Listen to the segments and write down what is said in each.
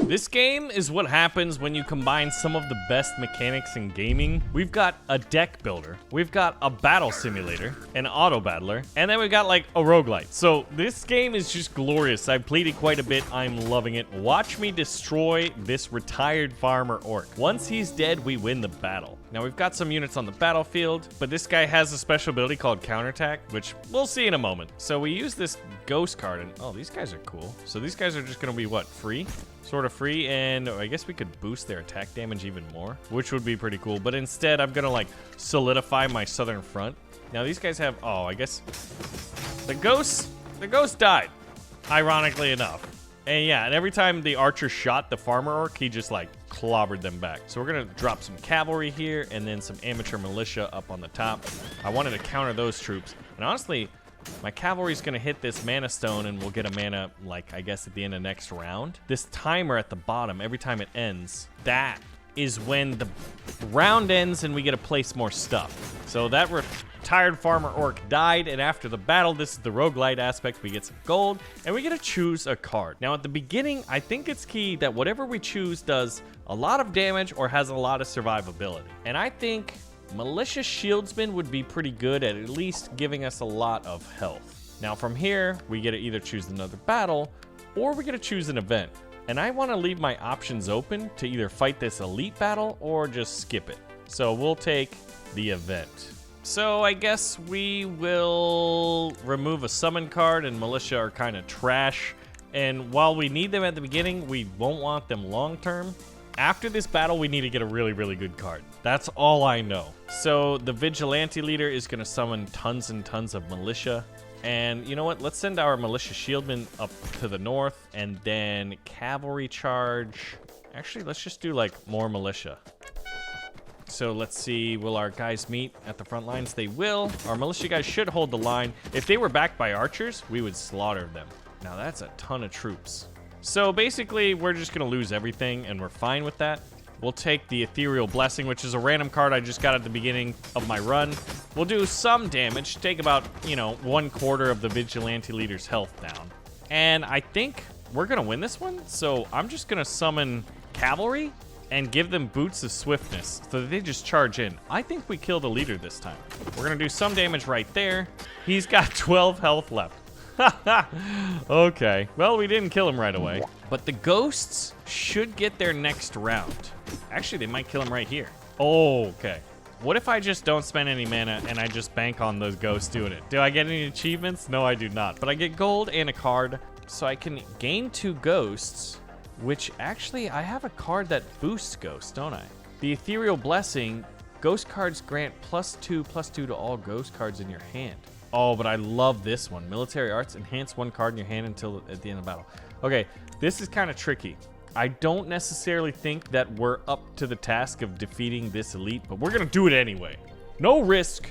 This game is what happens when you combine some of the best mechanics in gaming. We've got a deck builder, we've got a battle simulator, an auto battler, and then we've got like a roguelite. So this game is just glorious. I've played it quite a bit. I'm loving it. Watch me destroy this retired farmer orc. Once he's dead, we win the battle. Now we've got some units on the battlefield, but this guy has a special ability called counterattack, which we'll see in a moment. So we use this ghost card, and oh, these guys are cool. So these guys are just gonna be what, free? Sort of free, and I guess we could boost their attack damage even more, which would be pretty cool. But instead, I'm gonna like solidify my southern front. Now these guys have, oh, I guess the ghost died, ironically enough. And yeah, and every time the archer shot the farmer orc, he just like clobbered them back. So we're gonna drop some cavalry here and then some amateur militia up on the top. I wanted to counter those troops, and honestly, my cavalry's gonna hit this mana stone and we'll get a mana, like, I guess at the end of next round. This timer at the bottom, every time it ends, that is when the round ends and we get to place more stuff. So that retired farmer orc died, and after the battle, this is the roguelite aspect, we get some gold, and we get to choose a card. Now at the beginning, I think it's key that whatever we choose does a lot of damage or has a lot of survivability. And I think Militia Shieldsman would be pretty good at least giving us a lot of health. Now from here, we get to either choose another battle, or we get to choose an event. And I want to leave my options open to either fight this elite battle or just skip it. So we'll take the event. So I guess we will remove a summon card, and militia are kind of trash. And while we need them at the beginning, we won't want them long term. After this battle, we need to get a really, really good card. That's all I know. So the vigilante leader is going to summon tons and tons of militia. And you know what? Let's send our militia shieldmen up to the north, and then cavalry charge. Actually, let's just do like more militia. So let's see, will our guys meet at the front lines? They will. Our militia guys should hold the line. If they were backed by archers, we would slaughter them. Now that's a ton of troops. So basically, we're just gonna lose everything, and we're fine with that. We'll take the Ethereal Blessing, which is a random card I just got at the beginning of my run. We'll do some damage, take about, you know, 1/4 of the vigilante leader's health down. And I think we're gonna win this one, so I'm just gonna summon cavalry and give them boots of swiftness so that they just charge in. I think we kill the leader this time. We're gonna do some damage right there. He's got 12 health left. Okay, well, we didn't kill him right away, but the ghosts should get their next round. Actually, they might kill him right here. Oh, okay. What if I just don't spend any mana and I just bank on those ghosts doing it? Do I get any achievements? No, I do not, but I get gold and a card, so I can gain 2 ghosts, which actually I have a card that boosts ghosts, don't I? The Ethereal Blessing, ghost cards grant +2/+2 to all ghost cards in your hand. Oh, but I love this one. Military Arts, enhance 1 card in your hand until at the end of battle. Okay, this is kind of tricky. I don't necessarily think that we're up to the task of defeating this elite, but we're gonna do it anyway. No risk,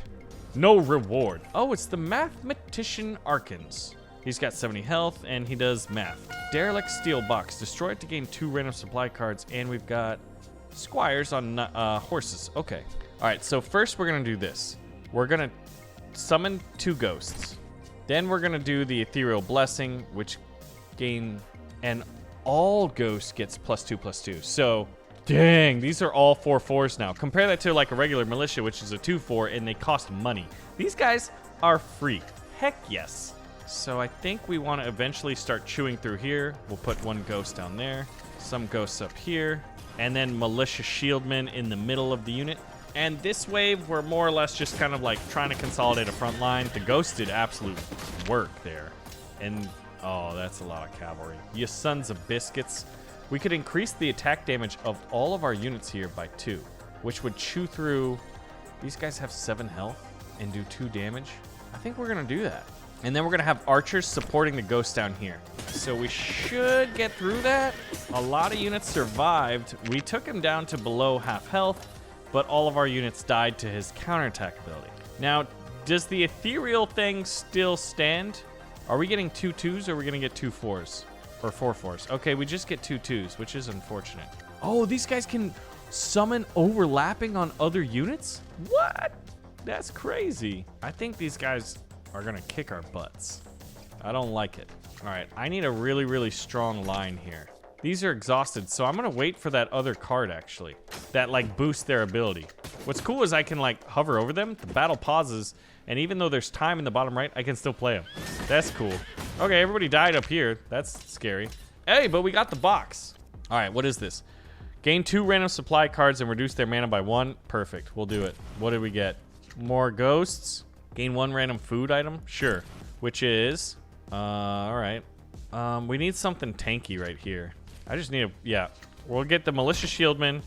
no reward. Oh, it's the mathematician Arkins. He's got 70 health, and he does math. Derelict Steel Box. Destroy it to gain 2 random supply cards, and we've got squires on horses. Okay. All right, so first we're going to do this. We're going to summon 2 ghosts. Then we're going to do the Ethereal Blessing, which gain... And all ghosts gets +2/+2. So, dang, these are all 4/4s now. Compare that to like a regular militia, which is a 2/4, and they cost money. These guys are free. Heck yes. So I think we want to eventually start chewing through here. We'll put 1 ghost down there, some ghosts up here, and then militia shieldmen in the middle of the unit. And this wave, we're more or less just kind of like trying to consolidate a front line. The ghost did absolute work there. And, oh, that's a lot of cavalry. You sons of biscuits. We could increase the attack damage of all of our units here by 2, which would chew through... These guys have 7 health and do 2 damage. I think we're going to do that. And then we're going to have archers supporting the ghosts down here. So we should get through that. A lot of units survived. We took him down to below half health, but all of our units died to his counterattack ability. Now, does the ethereal thing still stand? Are we getting 2 2s, or are we going to get 2 4s? Or 4 4s? Okay, we just get 2 2s, which is unfortunate. Oh, these guys can summon overlapping on other units? What? That's crazy. I think these guys are gonna kick our butts. I don't like it. All right, I need a really, really strong line here. These are exhausted, so I'm gonna wait for that other card, actually. That, like, boosts their ability. What's cool is I can, like, hover over them, the battle pauses, and even though there's time in the bottom right, I can still play them. That's cool. Okay, everybody died up here. That's scary. Hey, but we got the box. All right, what is this? Gain 2 random supply cards and reduce their mana by 1. Perfect, we'll do it. What did we get? More ghosts. Gain 1 random food item? Sure. Which is, all right. We need something tanky right here. I just need a, yeah. We'll get the Militia Shieldman.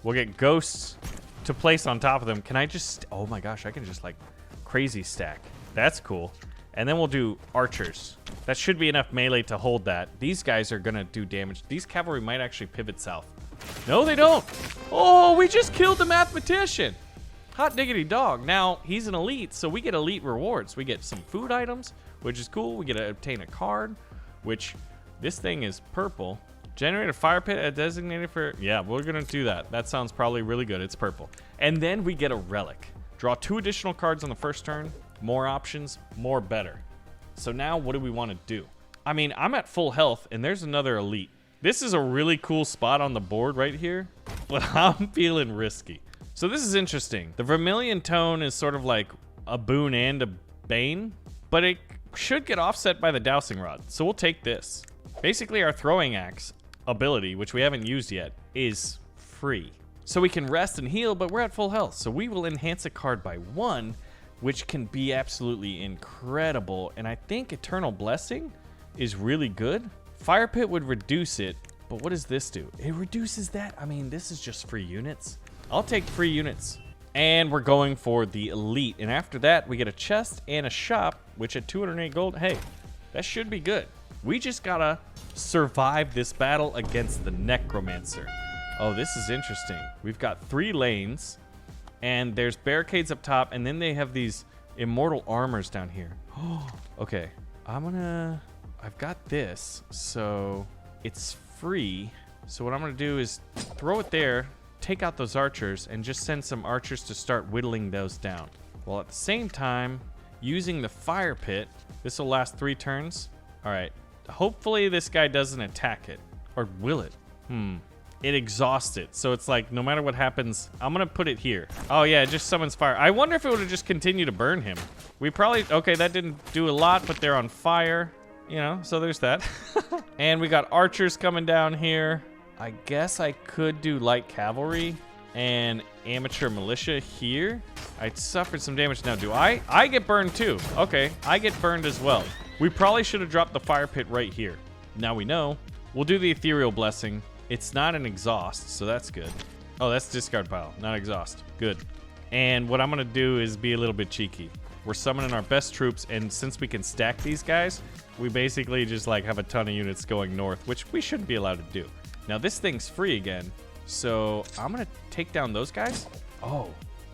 We'll get ghosts to place on top of them. Can I just, oh my gosh, I can just like crazy stack. That's cool. And then we'll do archers. That should be enough melee to hold that. These guys are gonna do damage. These cavalry might actually pivot south. No, they don't. Oh, we just killed the mathematician. Hot diggity dog. Now, he's an elite, so we get elite rewards. We get some food items, which is cool. We get to obtain a card, which this thing is purple. Generate a fire pit designated for, yeah, we're gonna do that. That sounds probably really good. It's purple. And then we get a relic. Draw 2 additional cards on the first turn. More options, more better. So now what do we want to do? I mean, I'm at full health and there's another elite. This is a really cool spot on the board right here, but I'm feeling risky. So this is interesting. The vermilion tone is sort of like a boon and a bane, but it should get offset by the dowsing rod. So we'll take this. Basically our throwing axe ability, which we haven't used yet, is free. So we can rest and heal, but we're at full health. So we will enhance a card by 1, which can be absolutely incredible. And I think Eternal Blessing is really good. Fire Pit would reduce it, but what does this do? It reduces that? I mean, this is just free units. I'll take free units. And we're going for the elite. And after that, we get a chest and a shop, which at 208 gold, hey, that should be good. We just gotta survive this battle against the necromancer. Oh, this is interesting. We've got 3 lanes, and there's barricades up top, and then they have these immortal armors down here. Okay, I've got this, so it's free. So what I'm gonna do is throw it there, take out those archers, and just send some archers to start whittling those down. While at the same time, using the fire pit, this will last 3 turns. All right, hopefully this guy doesn't attack it, or will it? It exhausts it, so it's like no matter what happens, I'm gonna put it here. Oh yeah, it just summons fire. I wonder if it would have just continued to burn him. We probably, okay, that didn't do a lot, but they're on fire, you know, so there's that. And we got archers coming down here. I guess I could do light cavalry and amateur militia here. I suffered some damage. Now, do I? I get burned too. Okay, I get burned as well. We probably should have dropped the fire pit right here. Now we know. We'll do the ethereal blessing. It's not an exhaust, so that's good. Oh, that's discard pile, not exhaust. Good. And what I'm gonna do is be a little bit cheeky. We're summoning our best troops, and since we can stack these guys, we basically just like have a ton of units going north, which we shouldn't be allowed to do. Now this thing's free again, so I'm gonna take down those guys. Oh,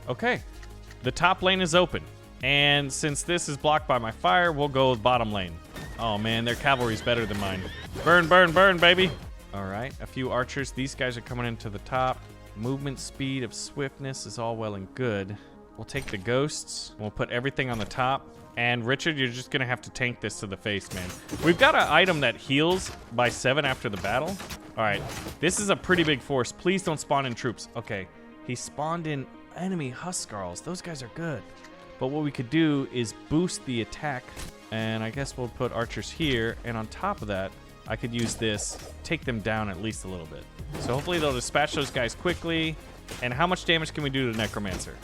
okay. The top lane is open, and since this is blocked by my fire, we'll go with bottom lane. Oh man, their cavalry's better than mine. Burn, burn, burn, baby. All right, a few archers. These guys are coming into the top. Movement speed of swiftness is all well and good. We'll take the ghosts. We'll put everything on the top. And Richard, you're just gonna have to tank this to the face, man. We've got an item that heals by 7 after the battle. All right, this is a pretty big force. Please don't spawn in troops. Okay, he spawned in enemy Huskarls. Those guys are good. But what we could do is boost the attack. And I guess we'll put archers here. And on top of that, I could use this, take them down at least a little bit. So hopefully they'll dispatch those guys quickly. And how much damage can we do to Necromancer?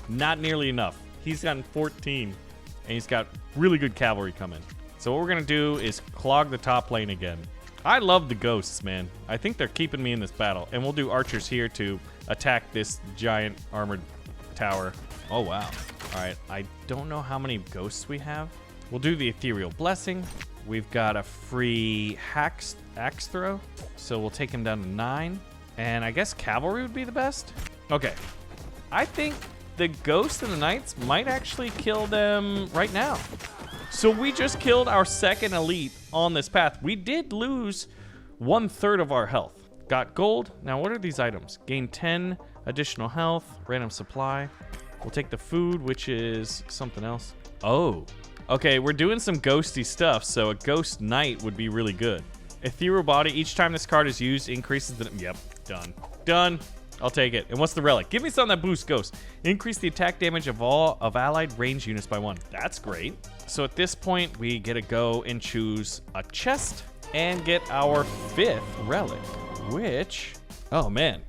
Not nearly enough. He's gotten 14, and he's got really good cavalry coming. So what we're gonna do is clog the top lane again. I love the ghosts, man. I think they're keeping me in this battle. And we'll do archers here to attack this giant armored tower. Oh, wow. All right, I don't know how many ghosts we have. We'll do the ethereal blessing. We've got a free axe throw, so we'll take him down to 9. And I guess cavalry would be the best. Okay, I think the ghosts and the knights might actually kill them right now. So we just killed our second elite on this path. We did lose 1/3 of our health. Got gold. Now what are these items? Gain 10 additional health, random supply. We'll take the food, which is something else. Oh. Okay, we're doing some ghosty stuff, so a ghost knight would be really good. Ethereal body. Each time this card is used, increases the... Yep, done. Done. I'll take it. And what's the relic? Give me something that boosts ghosts. Increase the attack damage of all of allied range units by 1. That's great. So at this point, we get to go and choose a chest and get our 5th relic, which... Oh, man.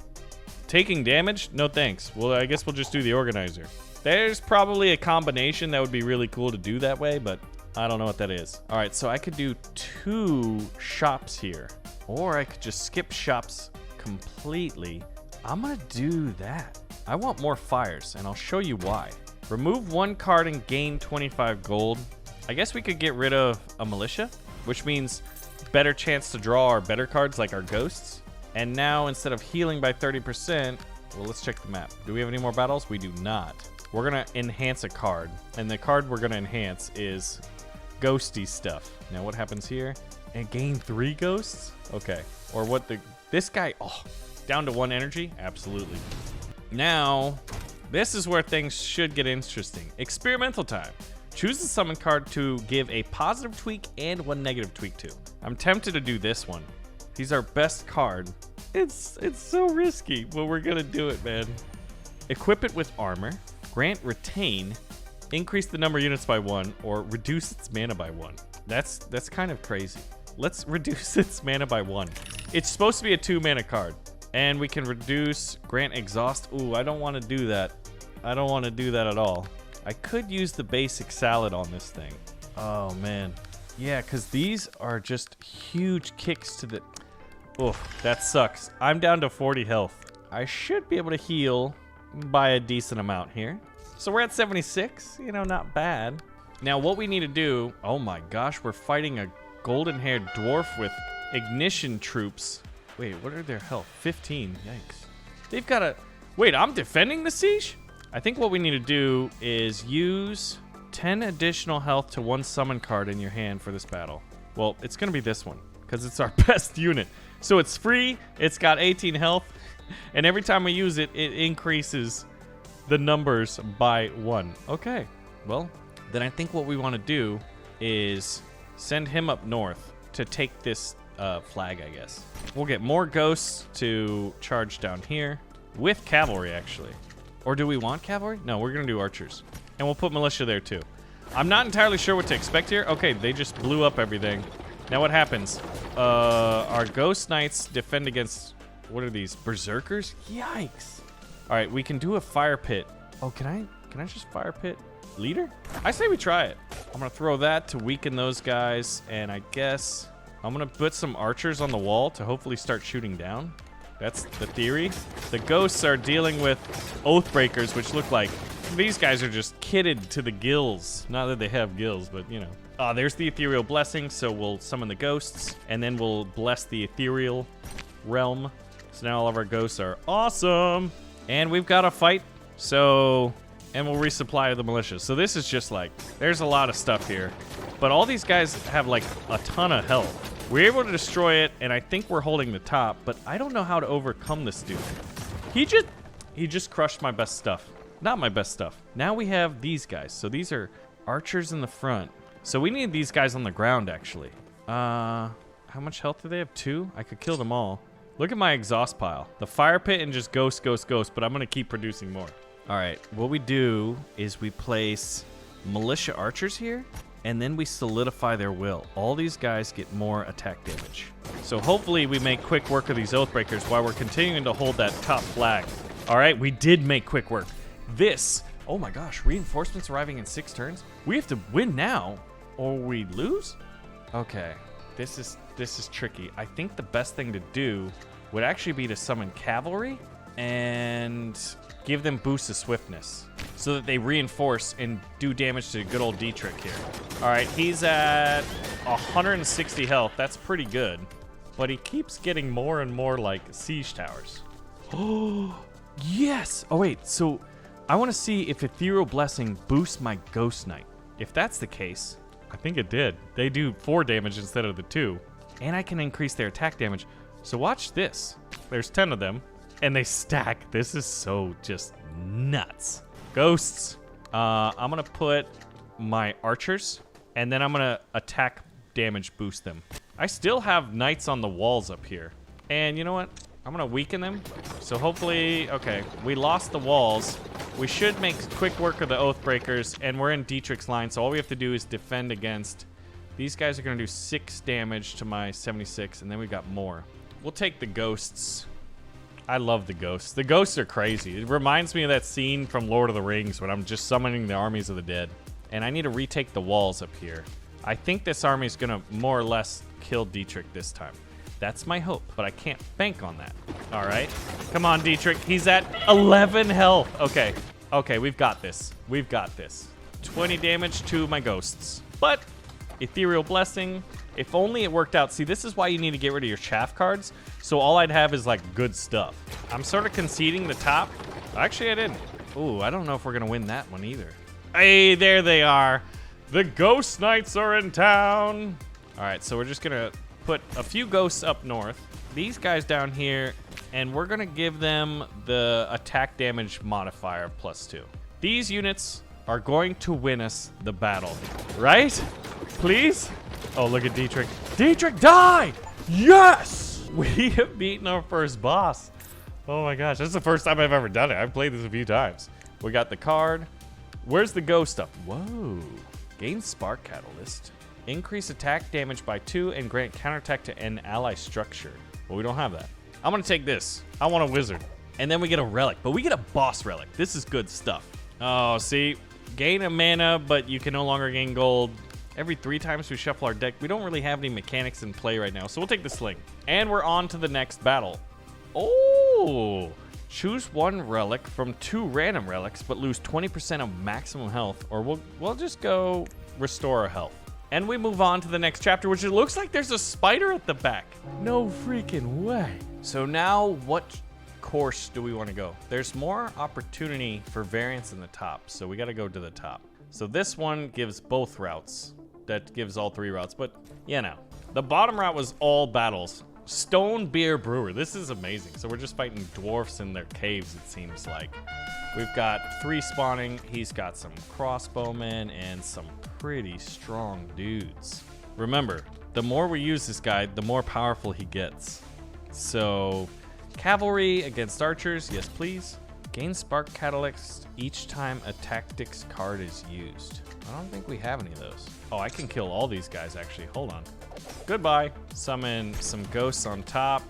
Taking damage? No thanks. Well, I guess we'll just do the organizer. There's probably a combination that would be really cool to do that way, but I don't know what that is. All right, so I could do 2 shops here, or I could just skip shops completely. I'm gonna do that. I want more fires, and I'll show you why. Remove 1 card and gain 25 gold. I guess we could get rid of a militia, which means better chance to draw our better cards like our ghosts. And now instead of healing by 30%, well, let's check the map. Do we have any more battles? We do not. We're gonna enhance a card, and the card we're gonna enhance is ghosty stuff. Now what happens here? And gain 3 ghosts? Okay. Or what this guy, oh, down to 1 energy? Absolutely. Now, this is where things should get interesting. Experimental time. Choose the summon card to give a positive tweak and 1 negative tweak to. I'm tempted to do this one. He's our best card. It's so risky, but we're gonna do it, man. Equip it with armor. Grant retain. Increase the number of units by 1, or reduce its mana by 1. That's kind of crazy. Let's reduce its mana by 1. It's supposed to be a 2 mana card. And we can reduce, grant exhaust. Ooh, I don't want to do that. I don't want to do that at all. I could use the basic salad on this thing. Oh, man. Yeah, because these are just huge kicks to the... Oof, that sucks. I'm down to 40 health. I should be able to heal by a decent amount here. So we're at 76. You know, not bad. Now, what we need to do... Oh, my gosh. We're fighting a golden-haired dwarf with ignition troops. Wait, what are their health? 15. Yikes. They've got a... Wait, I'm defending the siege? I think what we need to do is use 10 additional health to 1 summon card in your hand for this battle. Well, it's going to be this one, because it's our best unit. So it's free, it's got 18 health, and every time we use it, it increases the numbers by 1. Okay, well, then I think what we want to do is send him up north to take this flag, I guess. We'll get more ghosts to charge down here with cavalry, actually. Or do we want cavalry? No, we're going to do archers. And we'll put militia there, too. I'm not entirely sure what to expect here. Okay, they just blew up everything. Now what happens? Our ghost knights defend against... What are these? Berserkers? Yikes. All right, we can do a fire pit. Oh, can I just fire pit leader? I say we try it. I'm going to throw that to weaken those guys. And I guess I'm going to put some archers on the wall to hopefully start shooting down. That's the theory. The ghosts are dealing with Oathbreakers, which look like these guys are just kitted to the gills. Not that they have gills, but you know. There's the ethereal blessing, so we'll summon the ghosts, and then we'll bless the ethereal realm. So now all of our ghosts are awesome. And we've got a fight, so... And we'll resupply the militia. So this is just like, there's a lot of stuff here. But all these guys have like a ton of health. We're able to destroy it, and I think we're holding the top, but I don't know how to overcome this dude. He just crushed my best stuff. Not my best stuff. Now we have these guys. So these are archers in the front. So we need these guys on the ground, actually. How much health do they have? 2? I could kill them all. Look at my exhaust pile. The fire pit and just ghost, but I'm going to keep producing more. All right, what we do is we place militia archers here, and then we solidify their will. All these guys get more attack damage. So hopefully we make quick work of these Oathbreakers while we're continuing to hold that top flag. All right, we did make quick work. This, oh my gosh, reinforcements arriving in 6 turns? We have to win now, or we lose? Okay, this is tricky. I think the best thing to do would actually be to summon cavalry and give them boost of swiftness so that they reinforce and do damage to good old Dietrich here. All right, he's at 160 health. That's pretty good, but he keeps getting more and more like siege towers. Oh, yes. Oh, wait, so I want to see if Ethereal Blessing boosts my Ghost Knight. If that's the case, I think it did. They do 4 damage instead of the 2, and I can increase their attack damage. So watch this. There's 10 of them, and they stack. This is so just nuts. Ghosts. I'm going to put my archers, and then I'm going to attack damage boost them. I still have knights on the walls up here. And you know what? I'm gonna weaken them. So hopefully, okay, we lost the walls. We should make quick work of the Oathbreakers, and we're in Dietrich's line, so all we have to do is defend against. These guys are gonna do 6 damage to my 76, and then we've got more. We'll take the ghosts. I love the ghosts. The ghosts are crazy. It reminds me of that scene from Lord of the Rings when I'm just summoning the armies of the dead. And I need to retake the walls up here. I think this army is gonna more or less kill Dietrich this time. That's my hope, but I can't bank on that. All right, come on, Dietrich. He's at 11 health. Okay, okay, we've got this. We've got this. 20 damage to my ghosts. But Ethereal Blessing, if only it worked out. See, this is why you need to get rid of your chaff cards. So all I'd have is like good stuff. I'm sort of conceding the top. Actually, I didn't. Ooh, I don't know if we're gonna win that one either. Hey, there they are. The Ghost Knights are in town. All right, so we're just gonna put a few ghosts up north, these guys down here, and we're gonna give them the attack damage modifier +2. These units are going to win us the battle, right? Please? Oh, look at Dietrich. Dietrich, die! Yes! We have beaten our first boss. Oh my gosh, this is the first time I've ever done it. I've played this a few times. We got the card. Where's the ghost stuff? Whoa. Gain Spark Catalyst. Increase attack damage by 2 and grant counterattack to an ally structure. Well, we don't have that. I'm gonna take this. I want a wizard. And then we get a relic, but we get a boss relic. This is good stuff. Oh, see? Gain a mana, but you can no longer gain gold. Every 3 times we shuffle our deck. We don't really have any mechanics in play right now, so we'll take the sling. And we're on to the next battle. Oh! Choose 1 relic from 2 random relics, but lose 20% of maximum health, or we'll just go restore our health. And we move on to the next chapter, which it looks like there's a spider at the back. No freaking way. So now what course do we want to go? There's more opportunity for variance in the top, so we got to go to the top. So this one gives both routes. That gives all 3 routes, but you know. The bottom route was all battles. Stone Beer Brewer. This is amazing. So we're just fighting dwarfs in their caves, it seems like. We've got 3 spawning. He's got some crossbowmen and some pretty strong dudes. Remember, the more we use this guy, the more powerful he gets. So, cavalry against archers, yes please. Gain Spark Catalyst each time a tactics card is used. I don't think we have any of those. Oh, I can kill all these guys actually. Hold on. Goodbye. Summon some ghosts on top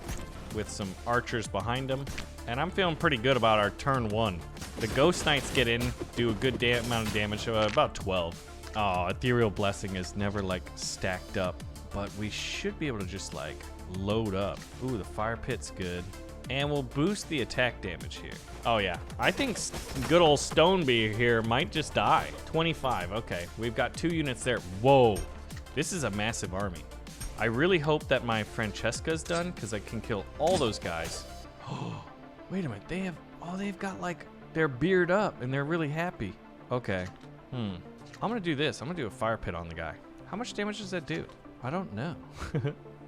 with some archers behind them. And I'm feeling pretty good about our turn 1. The Ghost Knights get in, do a good amount of damage, about 12. Oh, Ethereal Blessing is never like stacked up, but we should be able to just like load up. Ooh, the Fire Pit's good. And we'll boost the attack damage here. Oh yeah, I think good old Stonebeer here might just die. 25, okay. We've got 2 units there. Whoa, this is a massive army. I really hope that my Francesca's done because I can kill all those guys. Oh, wait a minute, they've got like, they're beard up and they're really happy. Okay, I'm gonna do this. I'm gonna do a Fire Pit on the guy. How much damage does that do? I don't know.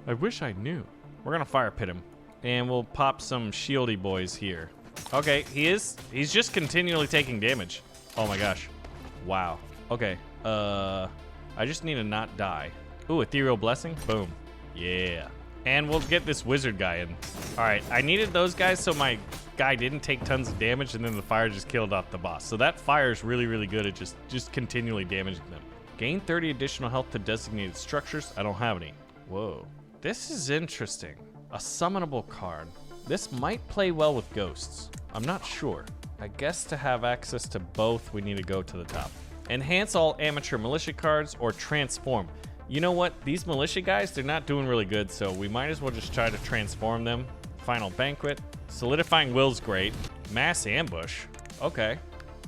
I wish I knew. We're gonna Fire Pit him. And we'll pop some shieldy boys here. Okay, he's just continually taking damage. Oh my gosh. Wow. Okay, I just need to not die. Ooh, Ethereal Blessing, boom. Yeah. And we'll get this wizard guy in. All right, I needed those guys so my guy didn't take tons of damage and then the fire just killed off the boss. So that fire is really, really good at just continually damaging them. Gain 30 additional health to designated structures. I don't have any. Whoa. This is interesting. A summonable card. This might play well with ghosts. I'm not sure. I guess to have access to both, we need to go to the top. Enhance all amateur militia cards or transform. You know what? These militia guys, they're not doing really good, so we might as well just try to transform them. Final Banquet. Solidifying Will's great. Mass Ambush. Okay.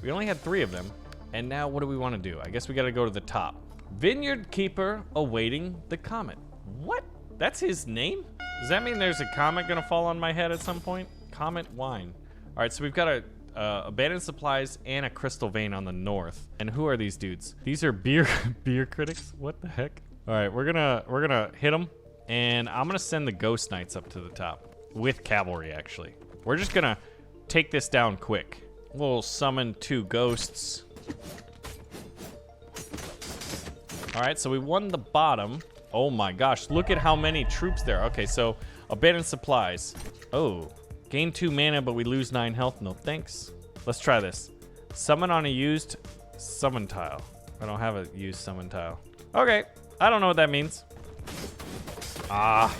We only had 3 of them. And now what do we want to do? I guess we got to go to the top. Vineyard Keeper awaiting the comet. What? That's his name? Does that mean there's a comet gonna fall on my head at some point? Comet Wine. All right, so we've got a abandoned supplies and a crystal vein on the north. And who are these dudes? These are beer critics. What the heck? All right, we're gonna hit them, and I'm gonna send the Ghost Knights up to the top with cavalry. Actually, we're just gonna take this down quick. We'll summon 2 ghosts. All right, so we won the bottom. Oh my gosh, look at how many troops there are. Okay, so abandoned supplies. Oh, gain 2 mana, but we lose 9 health. No thanks. Let's try this. Summon on a used summon tile. I don't have a used summon tile. Okay, I don't know what that means. Ah,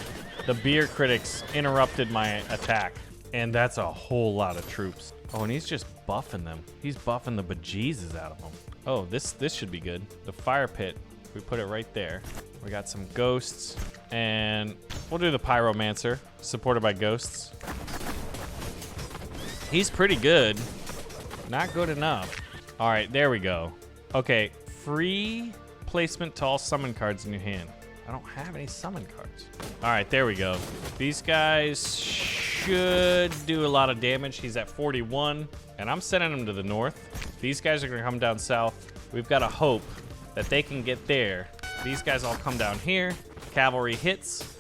the beer critics interrupted my attack. And that's a whole lot of troops. Oh, and he's just buffing them. He's buffing the bejesus out of them. Oh, this should be good. The fire pit, we put it right there. We got some ghosts, and we'll do the pyromancer, supported by ghosts. He's pretty good. Not good enough. All right, there we go. Okay, free placement to all summon cards in your hand. I don't have any summon cards. All right, there we go. These guys should do a lot of damage. He's at 41, and I'm sending him to the north. These guys are gonna come down south. We've got to hope that they can get there. These guys all come down here. Cavalry hits.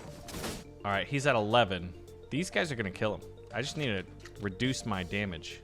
All right, he's at 11. These guys are gonna kill him. I just need to reduce my damage.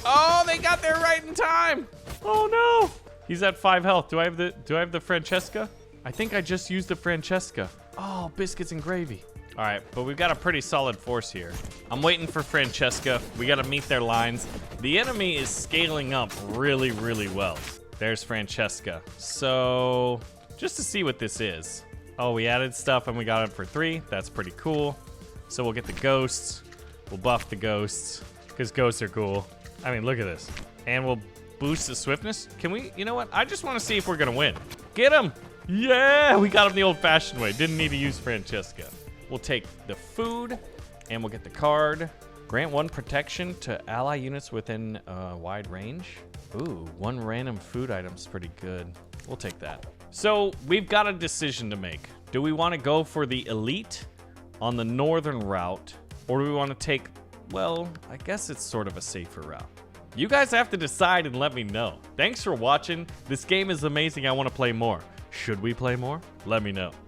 Oh, they got there right in time. Oh no. He's at 5 health. Do I have the Francesca? I think I just used the Francesca. Oh, biscuits and gravy. All right, but we've got a pretty solid force here. I'm waiting for Francesca. We got to meet their lines. The enemy is scaling up really, really well. There's Francesca. So just to see what this is. Oh, we added stuff and we got it for 3. That's pretty cool. So we'll get the ghosts. We'll buff the ghosts because ghosts are cool. I mean, look at this. And we'll boost the swiftness. Can we, you know what? I just want to see if we're going to win. Get him. Yeah, we got him the old-fashioned way. Didn't need to use Francesca. We'll take the food, and we'll get the card. Grant 1 protection to ally units within wide range. Ooh, 1 random food item's pretty good. We'll take that. So we've got a decision to make. Do we want to go for the elite on the northern route, or do we want to take, well, I guess it's sort of a safer route. You guys have to decide and let me know. Thanks for watching. This game is amazing. I want to play more. Should we play more? Let me know.